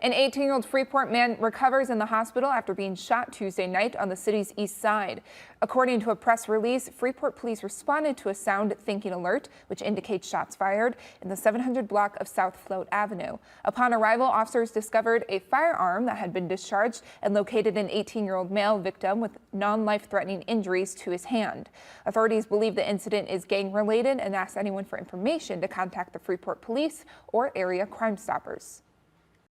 An 18-year-old Freeport man recovers in the hospital after being shot Tuesday night on the city's east side. According to a press release, Freeport police responded to a sound thinking alert, which indicates shots fired in the 700 block of South Float Avenue. Upon arrival, officers discovered a firearm that had been discharged and located an 18-year-old male victim with non-life-threatening injuries to his hand. Authorities believe the incident is gang-related and ask anyone for information to contact the Freeport police or area Crime Stoppers.